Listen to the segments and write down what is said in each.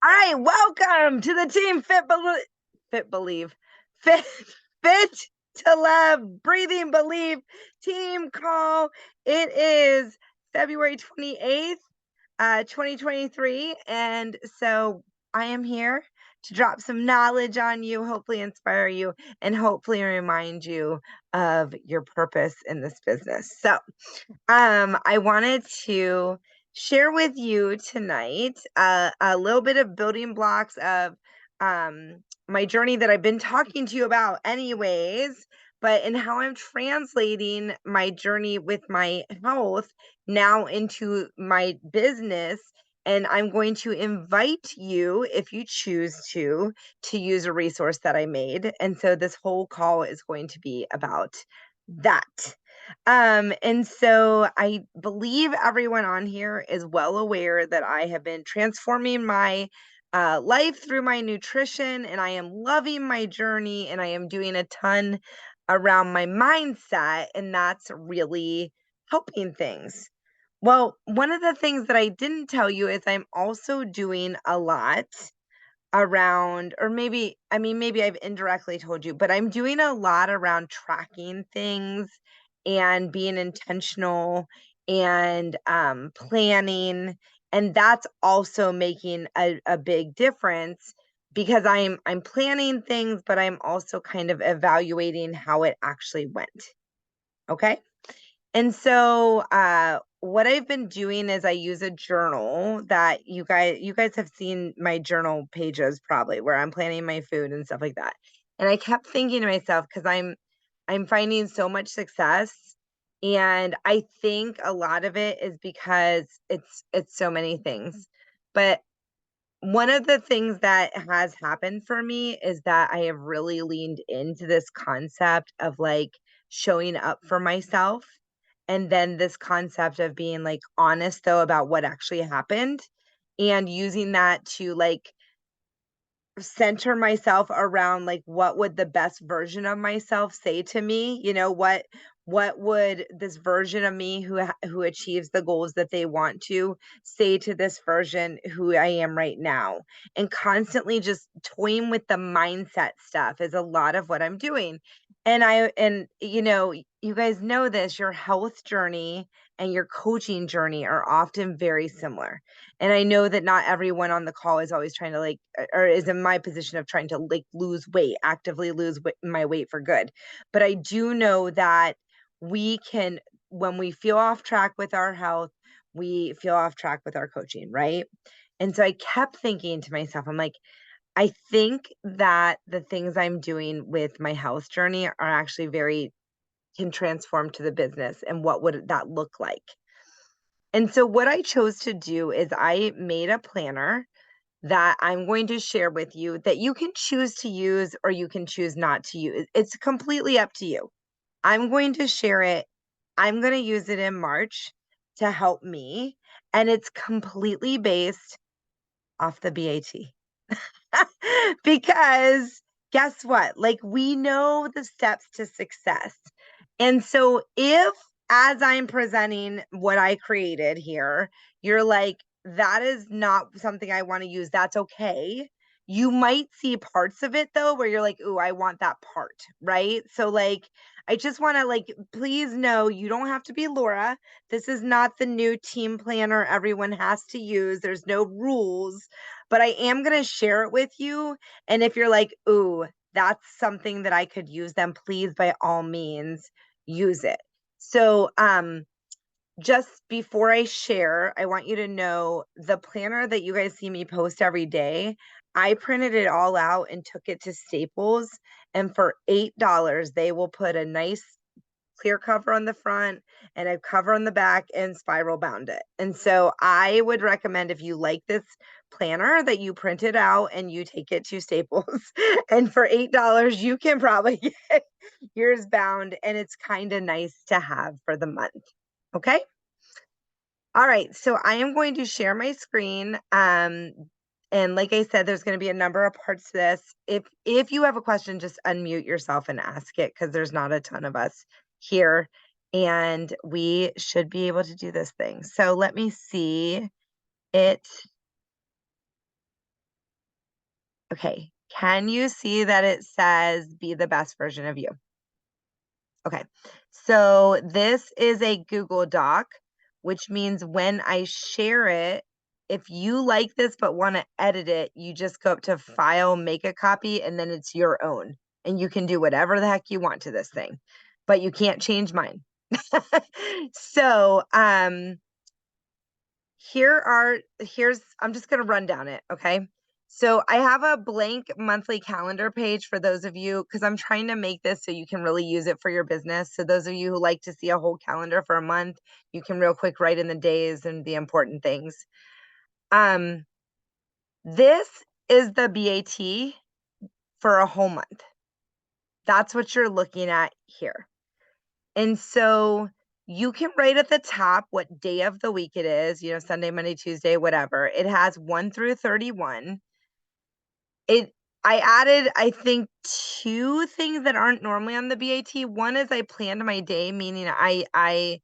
All right, welcome to the Team Fit Fit to Love Breathing Believe team call. It is February 28th, 2023, and so I am here to drop some knowledge on you, hopefully inspire you, and hopefully remind you of your purpose in this business. So, I wanted to share with you tonight a little bit of building blocks of my journey that I've been talking to you about, anyways, but in how I'm translating my journey with my health now into my business. And I'm going to invite you, if you choose to use a resource that I made. And so this whole call is going to be about that. And so I believe everyone on here is well aware that I have been transforming my life through my nutrition, and I am loving my journey, and I am doing a ton around my mindset, and that's really helping things. Well, one of the things that I didn't tell you is I'm also doing a lot around, or maybe, I mean, maybe I've indirectly told you, but I'm doing a lot around tracking things and being intentional and planning. And that's also making a big difference because I'm planning things, but I'm also kind of evaluating how it actually went. Okay. And so, what I've been doing is I use a journal that you guys have seen my journal pages probably where I'm planning my food and stuff like that. And I kept thinking to myself, because I'm finding so much success, and I think a lot of it is because it's so many things. But one of the things that has happened for me is that I have really leaned into this concept of like showing up for myself. And then this concept of being like honest though about what actually happened and using that to like center myself around like what would the best version of myself say to me, what would this version of me who achieves the goals that they want to say to this version who I am right now. And constantly just toying with the mindset stuff is a lot of what I'm doing. And you guys know this, your health journey and your coaching journey are often very similar. And I know that not everyone on the call is always trying to like, or is in my position of trying to like lose weight, actively lose my weight for good. But I do know that we can, when we feel off track with our health, we feel off track with our coaching, right? And so I kept thinking to myself, I'm like, I think that the things I'm doing with my health journey are actually very can transform to the business. And what would that look like? And so what I chose to do is I made a planner that I'm going to share with you that you can choose to use or you can choose not to use. It's completely up to you. I'm going to share it. I'm going to use it in March to help me. And it's completely based off the BAT. Because guess what? Like, we know the steps to success. And so, if as I'm presenting what I created here, you're like, that is not something I want to use, that's okay. You might see parts of it though, where you're like, ooh, I want that part, right? So, like, I just want to like, please know you don't have to be Laura. This is not the new team planner everyone has to use. There's no rules, but I am going to share it with you. And if you're like, ooh, that's something that I could use, then please, by all means, use it. So, just before I share, I want you to know the planner that you guys see me post every day. I printed it all out and took it to Staples. And for $8, they will put a nice clear cover on the front and a cover on the back and spiral bound it. And so I would recommend, if you like this planner, that you print it out and you take it to Staples. And for $8, you can probably get yours bound, and it's kind of nice to have for the month. Okay. All right. So I am going to share my screen. And like I said, there's going to be a number of parts to this. If you have a question, just unmute yourself and ask it, because there's not a ton of us here, and we should be able to do this thing. So let me see it. Okay. Can you see that it says be the best version of you? Okay. So this is a Google Doc, which means when I share it, if you like this but want to edit it, you just go up to File, make a copy, and then it's your own. And you can do whatever the heck you want to this thing, but you can't change mine. So, I'm just going to run down it. Okay. So I have a blank monthly calendar page for those of you, because I'm trying to make this so you can really use it for your business. So those of you who like to see a whole calendar for a month, you can real quick write in the days and the important things. This is the BAT for a whole month. That's what you're looking at here. And so you can write at the top what day of the week it is, Sunday, Monday, Tuesday, whatever. It has 1 through 31. It I added, I think, 2 things that aren't normally on the BAT. One is I planned my day, meaning I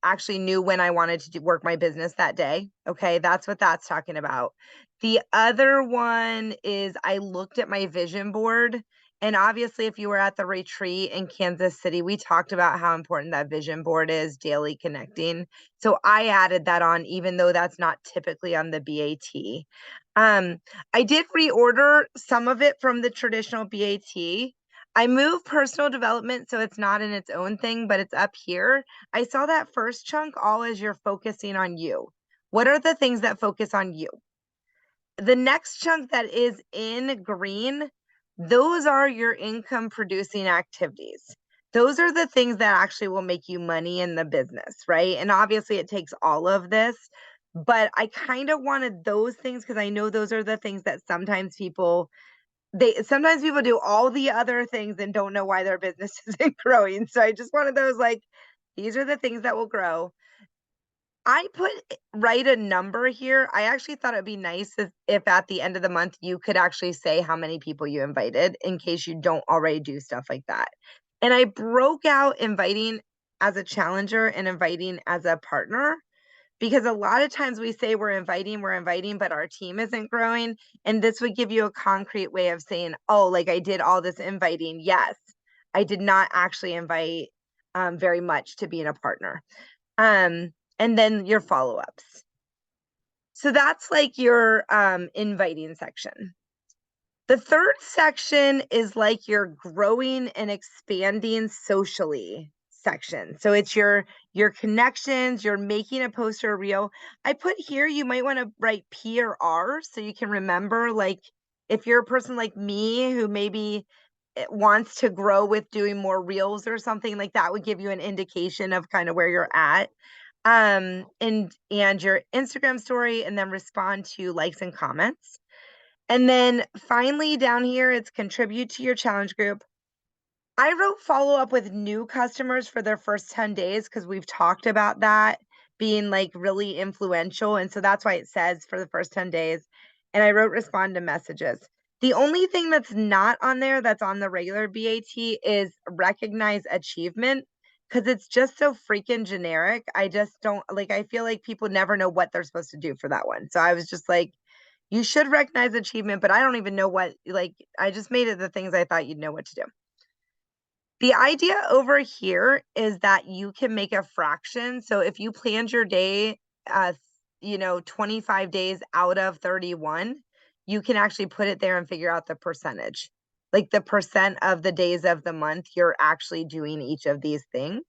actually knew when I wanted to work my business that day. Okay, that's what that's talking about. The other one is I looked at my vision board, and obviously, if you were at the retreat in Kansas City, we talked about how important that vision board is, daily connecting. So I added that on, even though that's not typically on the BAT. I did reorder some of it from the traditional BAT. I moved personal development so it's not in its own thing, but it's up here. I saw that first chunk all as you're focusing on you. What are the things that focus on you? The next chunk that is in green, those are your income producing activities. Those are the things that actually will make you money in the business, right? And obviously, it takes all of this, but I kind of wanted those things because I know those are the things that sometimes people do all the other things and don't know why their business isn't growing. So I just wanted those, like, these are the things that will grow. I put write a number here. I actually thought it'd be nice if at the end of the month you could actually say how many people you invited in case you don't already do stuff like that. And I broke out inviting as a challenger and inviting as a partner, because a lot of times we say we're inviting, but our team isn't growing. And this would give you a concrete way of saying, oh, like, I did all this inviting. Yes, I did not actually invite very much to being a partner. And then your follow-ups. So that's like your inviting section. The third section is like your growing and expanding socially section. So it's your connections, you're making a post or a reel. I put here you might want to write P or R so you can remember, like, if you're a person like me who maybe wants to grow with doing more reels or something, like that would give you an indication of kind of where you're at. And your Instagram story, and then respond to likes and comments. And then finally down here, it's contribute to your challenge group. I wrote follow up with new customers for their first 10 days because we've talked about that being like really influential. And so that's why it says for the first 10 days. And I wrote respond to messages. The only thing that's not on there that's on the regular BAT is recognize achievement, because it's just so freaking generic. I just don't like, I feel like people never know what they're supposed to do for that one. So I was just like, you should recognize achievement, but I don't even know what, like, I just made it the things I thought you'd know what to do. The idea over here is that you can make a fraction. So if you planned your day, 25 days out of 31, you can actually put it there and figure out the percentage, like the percent of the days of the month you're actually doing each of these things.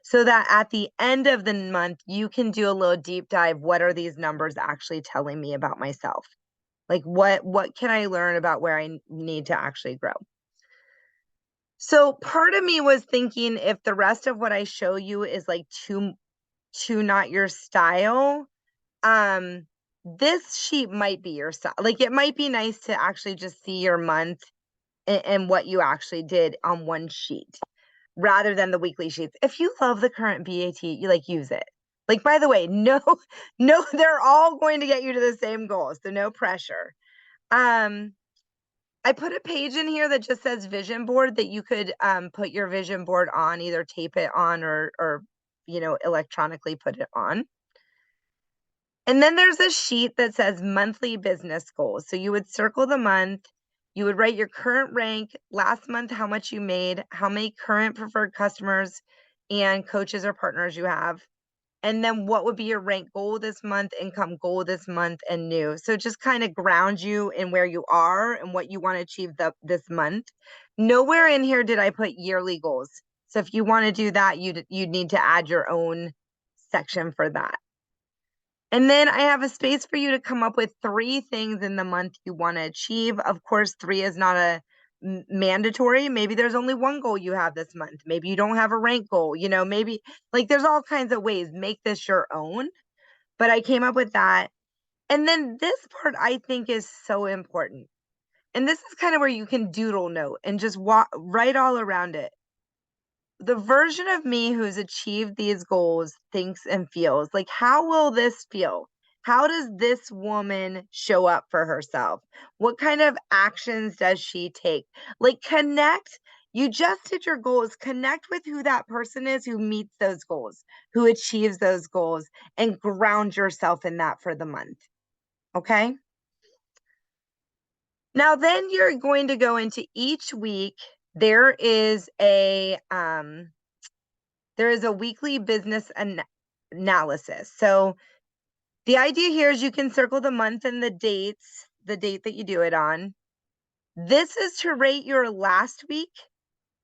So that at the end of the month, you can do a little deep dive. What are these numbers actually telling me about myself? Like, what can I learn about where I need to actually grow? So part of me was thinking, if the rest of what I show you is like too not your style, this sheet might be your style. Like, it might be nice to actually just see your month and what you actually did on one sheet rather than the weekly sheets. If you love the current BAT, you like use it. Like, by the way, no, no, they're all going to get you to the same goal, so no pressure. I put a page in here that just says vision board that you could put your vision board on, either tape it on or electronically put it on. And then there's a sheet that says monthly business goals. So you would circle the month, you would write your current rank, last month, how much you made, how many current preferred customers and coaches or partners you have. And then what would be your rank goal this month, income goal this month, and new. So just kind of ground you in where you are and what you want to achieve this month. Nowhere in here did I put yearly goals. So if you want to do that, you'd need to add your own section for that. And then I have a space for you to come up with 3 things in the month you want to achieve. Of course, 3 is not a mandatory. Maybe there's only 1 goal you have this month. Maybe you don't have a rank goal, maybe like there's all kinds of ways. Make this your own. But I came up with that. And then this part I think is so important. And this is kind of where you can doodle note and just write all around it. The version of me who's achieved these goals thinks and feels like, how will this feel? How does this woman show up for herself? What kind of actions does she take? Like, connect. You just did your goals. Connect with who that person is who meets those goals, who achieves those goals, and ground yourself in that for the month. Okay. Now, then you're going to go into each week. There is a weekly business analysis. So the idea here is you can circle the month and the date that you do it on. This is to rate your last week.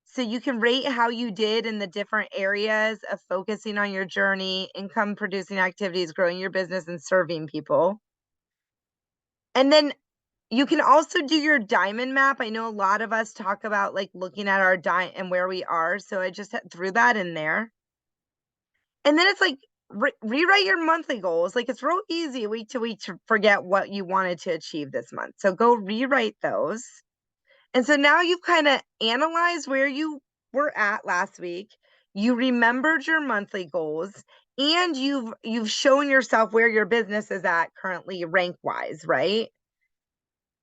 So you can rate how you did in the different areas of focusing on your journey, income producing activities, growing your business, and serving people. And then you can also do your diamond map. I know a lot of us talk about like looking at our diamond and where we are. So I just threw that in there. And then it's like rewrite your monthly goals. Like it's real easy week to week to forget what you wanted to achieve this month. So go rewrite those. And so now you've kind of analyzed where you were at last week. You remembered your monthly goals and you've shown yourself where your business is at currently rank wise, right?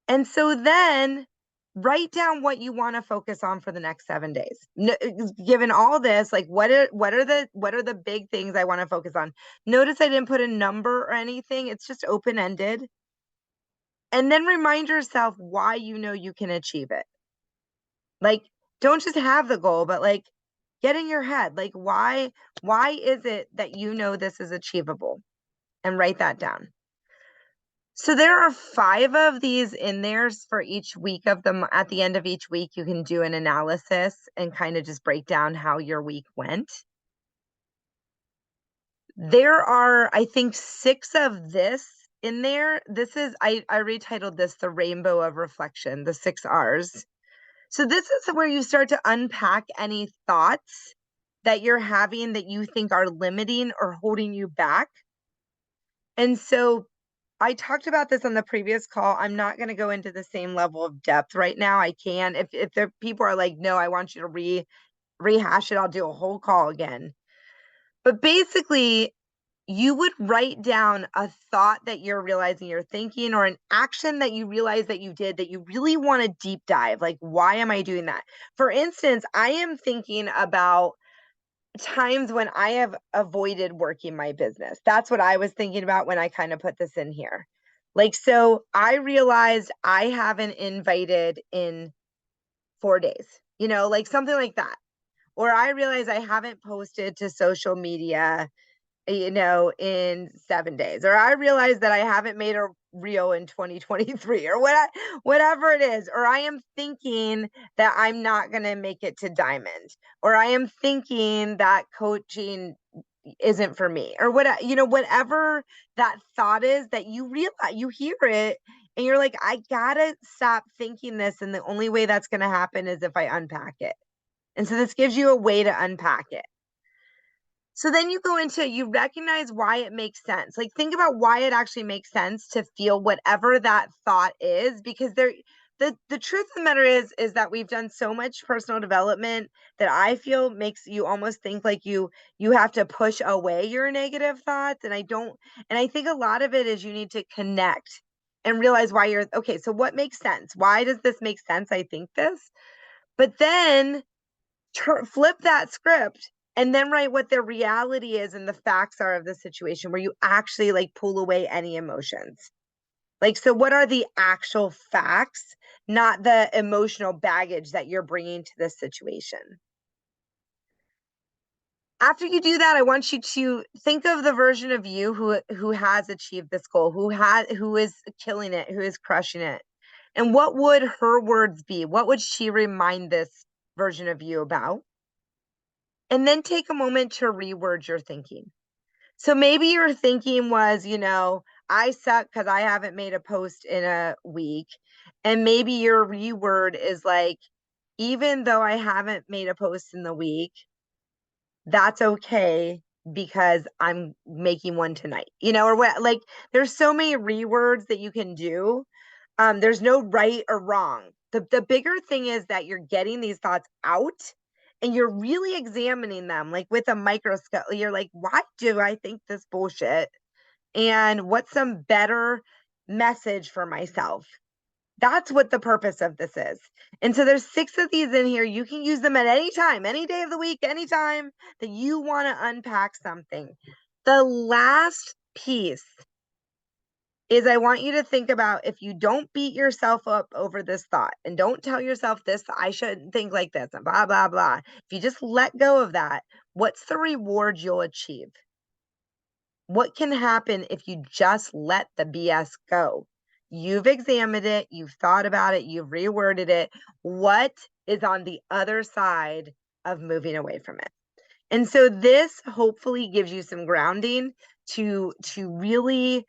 And so then write down what you want to focus on for the next 7 days. Given all this, like what are the big things I want to focus on? Notice I didn't put a number or anything. It's just open-ended. And then remind yourself why you can achieve it. Like, don't just have the goal, but like get in your head. Like, why is it that this is achievable? And write that down. So there are 5 of these in there for each week of them. At the end of each week, you can do an analysis and kind of just break down how your week went. There are, I think, 6 of this in there. This is, I retitled this The Rainbow of Reflection, the 6 R's. So this is where you start to unpack any thoughts that you're having that you think are limiting or holding you back. And so I talked about this on the previous call. I'm not going to go into the same level of depth right now. I can. If the people are like, no, I want you to rehash it, I'll do a whole call again. But basically, you would write down a thought that you're realizing you're thinking or an action that you realize that you did that you really want to deep dive. Like, why am I doing that? For instance, I am thinking about times when I have avoided working my business. That's what I was thinking about when I kind of put this in here. Like, so I realized I haven't invited in 4 days, like something like that. Or I realized I haven't posted to social media, in 7 days. Or I realized that I haven't made a reel in 2023 or whatever it is. Or I am thinking that I'm not going to make it to diamond. Or I am thinking that coaching isn't for me or whatever that thought is that you realize you hear it and you're like, I gotta stop thinking this. And the only way that's going to happen is if I unpack it. And so this gives you a way to unpack it. So then you recognize why it makes sense. Like think about why it actually makes sense to feel whatever that thought is, because the truth of the matter is that we've done so much personal development that I feel makes you almost think like you have to push away your negative thoughts. And I think a lot of it is you need to connect and realize why you're okay. So what makes sense? Why does this make sense? I think this, but then flip that script And then write what the reality is and the facts are of the situation where you actually like pull away any emotions. Like, so what are the actual facts, not the emotional baggage that you're bringing to this situation? After you do that, I want you to think of the version of you who has achieved this goal, who is killing it, who is crushing it. And what would her words be? What would she remind this version of you about? And then take a moment to reword your thinking. So maybe your thinking was, I suck because I haven't made a post in a week. And maybe your reword is like, even though I haven't made a post in the week, that's okay because I'm making one tonight, or what, like there's so many rewords that you can do. There's no right or wrong. The bigger thing is that you're getting these thoughts out and you're really examining them like with a microscope. You're like, why do I think this bullshit? And what's some better message for myself? That's what the purpose of this is. And so there's 6 of these in here. You can use them at any time, any day of the week, anytime that you want to unpack something. The last piece is I want you to think about, if you don't beat yourself up over this thought and don't tell yourself this, I shouldn't think like this and blah, blah, blah. If you just let go of that, what's the reward you'll achieve? What can happen if you just let the BS go? You've examined it, you've thought about it, you've reworded it. What is on the other side of moving away from it? And so this hopefully gives you some grounding to really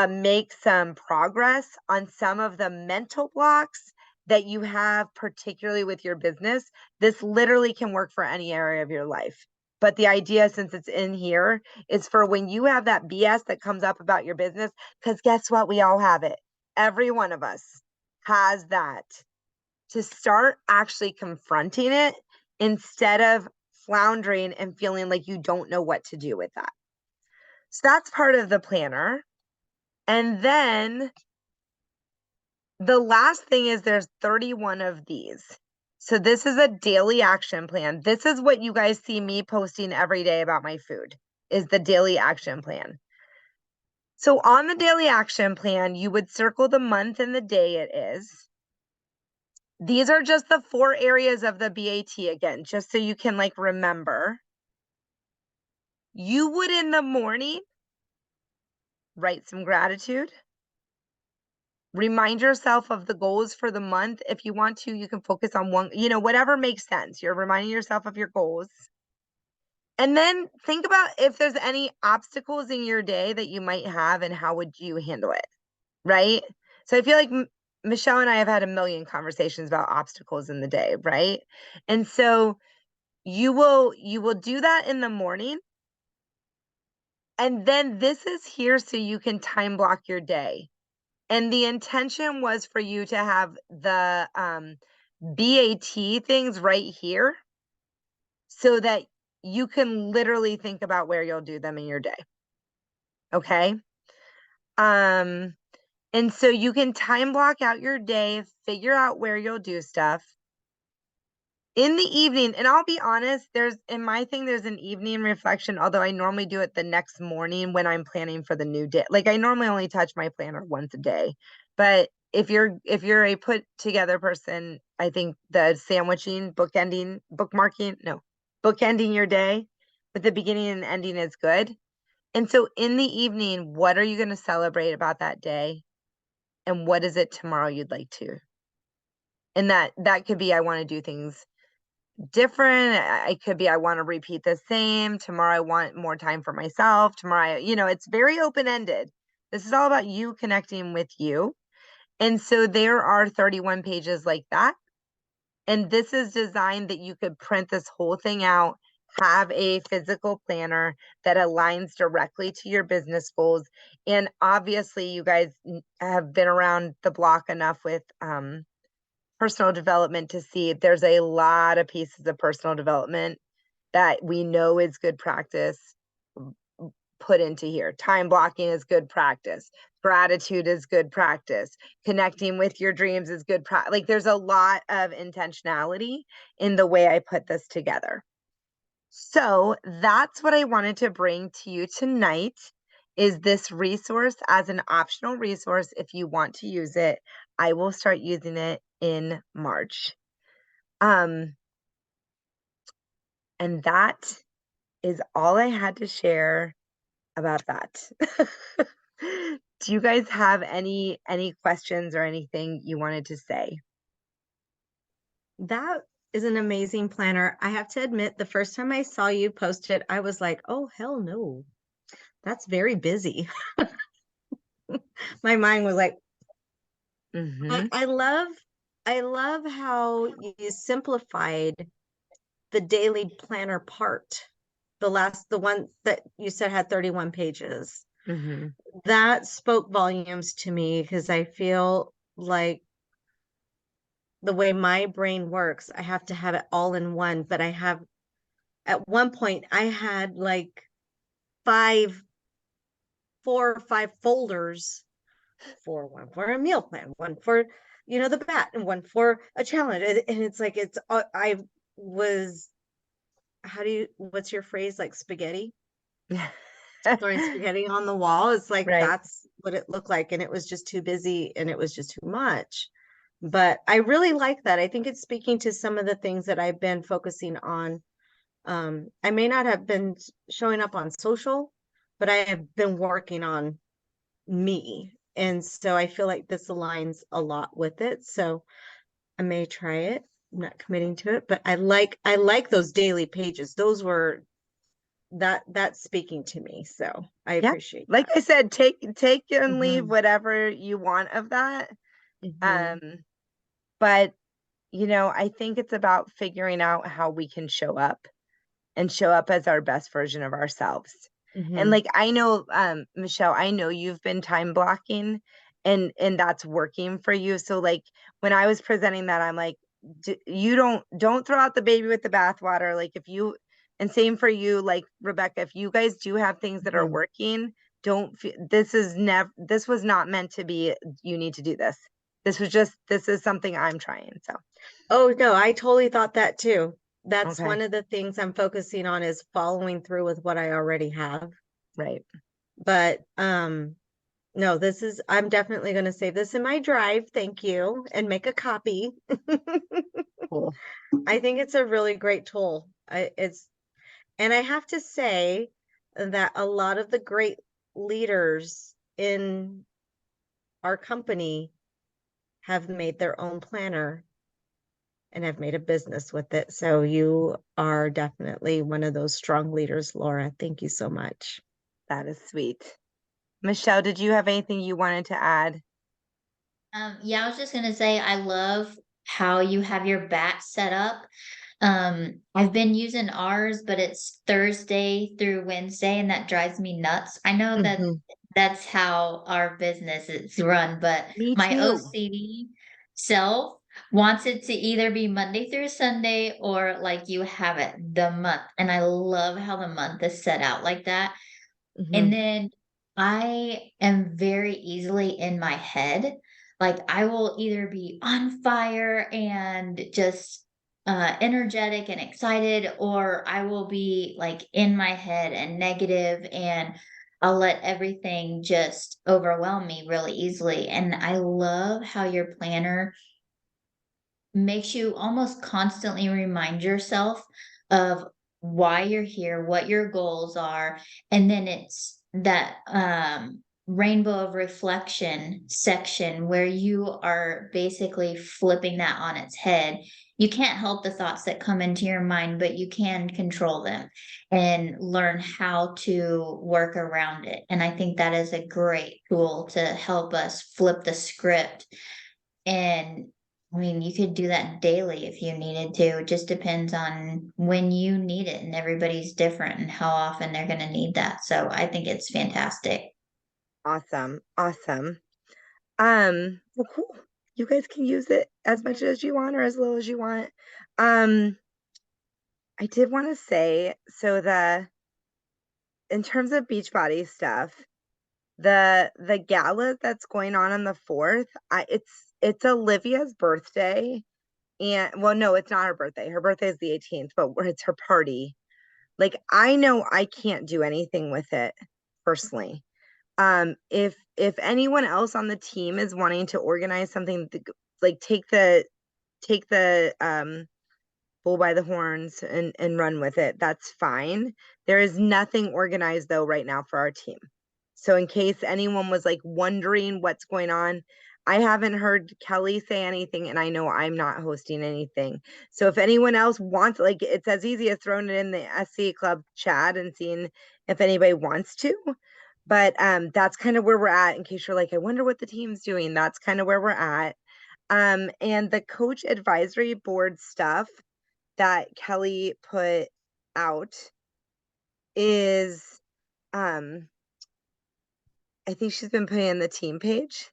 make some progress on some of the mental blocks that you have, particularly with your business. This literally can work for any area of your life. But the idea, since it's in here, is for when you have that BS that comes up about your business, because guess what? We all have it. Every one of us has that. To start actually confronting it instead of floundering and feeling like you don't know what to do with that. So that's part of the planner. And then the last thing is there's 31 of these. So this is a daily action plan. This is what you guys see me posting every day about my food, is the daily action plan. So on the daily action plan, you would circle the month and the day it is. These are just the 4 areas of the BAT again, just so you can like remember. You would in the morning write some gratitude. Remind yourself of the goals for the month. If you want to, you can focus on one, whatever makes sense. You're reminding yourself of your goals. And then think about if there's any obstacles in your day that you might have and how would you handle it, right? So I feel like Michelle and I have had a million conversations about obstacles in the day, right? And so you will do that in the morning. And then this is here so you can time block your day. And the intention was for you to have the BAT things right here so that you can literally think about where you'll do them in your day. Okay? And so you can time block out your day, figure out where you'll do stuff. In the evening, and I'll be honest, there's an evening reflection, although I normally do it the next morning when I'm planning for the new day. Like I normally only touch my planner once a day. But if you're a put together person, I think the bookending your day with the beginning and ending is good. And so in the evening, what are you going to celebrate about that day? And what is it tomorrow you'd like to? And that could be, I want to do things different. It could be, I want to repeat the same. Tomorrow, I want more time for myself. Tomorrow, it's very open-ended. This is all about you connecting with you. And so there are 31 pages like that. And this is designed that you could print this whole thing out, have a physical planner that aligns directly to your business goals. And obviously, you guys have been around the block enough with personal development to see there's a lot of pieces of personal development that we know is good practice put into here. Time blocking is good practice. Gratitude is good practice. Connecting with your dreams is good practice. Like there's a lot of intentionality in the way I put this together. So that's what I wanted to bring to you tonight is this resource as an optional resource if you want to use it. I will start using it in March. Um, and that is all I had to share about that. Do you guys have any questions or anything you wanted to say? That is an amazing planner. I have to admit, the first time I saw you post it, I was like, oh, hell no. That's very busy. My mind was like, I, Mhm. I love I love how you simplified the daily planner part. The one that you said had 31 pages. Mhm. That spoke volumes to me because I feel like the way my brain works, I have to have it all in one, but I have at one point I had like five, 4 or 5 folders for one for a meal plan, one for the bat, and one for a challenge. And it's like I was how do you what's your phrase, like spaghetti? Throwing spaghetti on the wall. It's like Right. that's what it looked like, and it was just too busy and it was just too much. But I really like that. I think it's speaking to some of the things that I've been focusing on. I may not have been showing up on social, but I have been working on me. And so I feel like this aligns a lot with it. So I may try it. I'm not committing to it, but I like those daily pages. Those were that's speaking to me. So I Yeah. appreciate Like that. I said, take and leave Hmm. whatever you want of that. Hmm. Um, but I think it's about figuring out how we can show up and show up as our best version of ourselves. And Hmm. like I know, Michelle, I know you've been time blocking and that's working for you. So like when I was presenting that, I'm like, you don't throw out the baby with the bathwater. Like if you and same for you, like Rebecca, if you guys do have things that are Hmm. working, don't this was not meant to be you need to do this. This is something I'm trying. So Oh no, I totally thought that too. That's okay, one of the things I'm focusing on is following through with what I already have. right. But no, I'm definitely going to save this in my drive. Thank you. And make a copy. Cool. I think it's a really great tool. And I have to say that a lot of the great leaders in our company have made their own planner and have made a business with it. So you are definitely one of those strong leaders, Laura. Thank you so much. That is sweet. Michelle, did you have anything you wanted to add? Yeah, I was just gonna say I love how you have your bat set up. I've been using ours, but it's Thursday through Wednesday, and that drives me nuts. I know that Mhm. that's how our business is run, but Me my too. OCD self wants it to either be Monday through Sunday or like you have it the month. And I love how the month is set out like that. And Mhm. then I am very easily in my head. Like I will either be on fire and just energetic and excited, or I will be like in my head and negative, and I'll let everything just overwhelm me really easily. And I love how your planner makes you almost constantly remind yourself of why you're here, what your goals are, and then it's that rainbow of reflection section where you are basically flipping that on its head. You can't help the thoughts that come into your mind, but you can control them and learn how to work around it. And I think that is a great tool to help us flip the script. And I mean, you could do that daily if you needed to. It just depends on when you need it, and everybody's different and how often they're going to need that. So I think it's fantastic. Awesome. Awesome. Well, cool. You guys can use it as much as you want or as little as you want. Um, I did want to say, so in terms of Beachbody stuff, the gala that's going on the 4th, it's Olivia's birthday. And well, no, it's not her birthday. Her birthday is the 18th, but it's her party. like, I know I can't do anything with it personally. If anyone else on the team is wanting to organize something, like take the bull by the horns and run with it, that's fine. There is nothing organized though right now for our team. So in case anyone was like wondering what's going on, I haven't heard Kelly say anything, and I know I'm not hosting anything. So if anyone else wants, like, it's as easy as throwing it in the SC Club chat and seeing if anybody wants to. But that's kind of where we're at, in case you're like, I wonder what the team's doing. That's kind of where we're at. And the coach advisory board stuff that Kelly put out is, I think she's been putting in the team page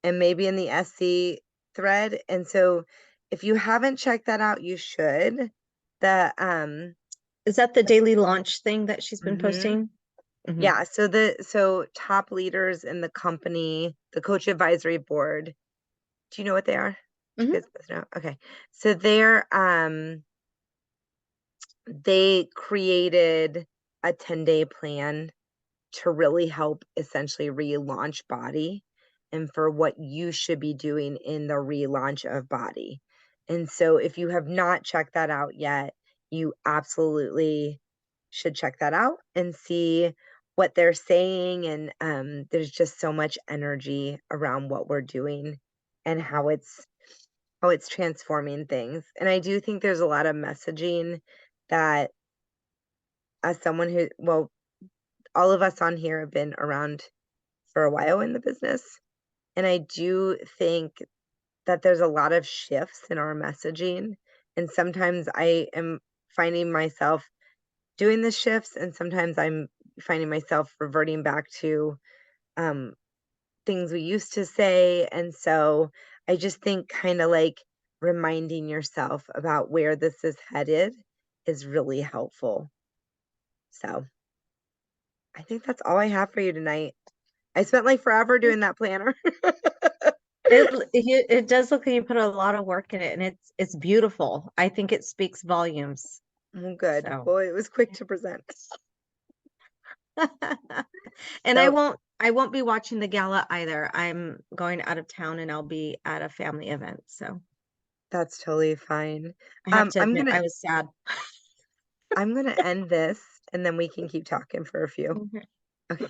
and maybe in the SC thread. And so if you haven't checked that out, you should. The Is that the daily launch thing that she's been Mhm. posting? Mhm. Yeah, so top leaders in the company, the coach advisory board. Do you know what they are? Do you Mhm. guys both know? Okay. So they created a 10-day plan to really help essentially relaunch Body and for what you should be doing in the relaunch of Body. And so if you have not checked that out yet, you absolutely should check that out and see what they're saying. And there's just so much energy around what we're doing and how it's transforming things. And I do think there's a lot of messaging that, as someone who, well, all of us on here have been around for a while in the business. And I do think that there's a lot of shifts in our messaging. And sometimes I am finding myself doing the shifts, and sometimes I'm finding myself reverting back to um, things we used to say. And so I just think kind of like reminding yourself about where this is headed is really helpful. So I think that's all I have for you tonight. I spent like forever doing that planner. It does look like you put a lot of work in it, and it's beautiful. I think it speaks volumes. Well, good. So, Well, it was quick to present. and So I won't be watching the gala either. I'm going out of town, and I'll be at a family event. So that's totally fine. I have to I'm admit, gonna I was sad. I'm gonna end this, and then we can keep talking for a few. Okay. Okay.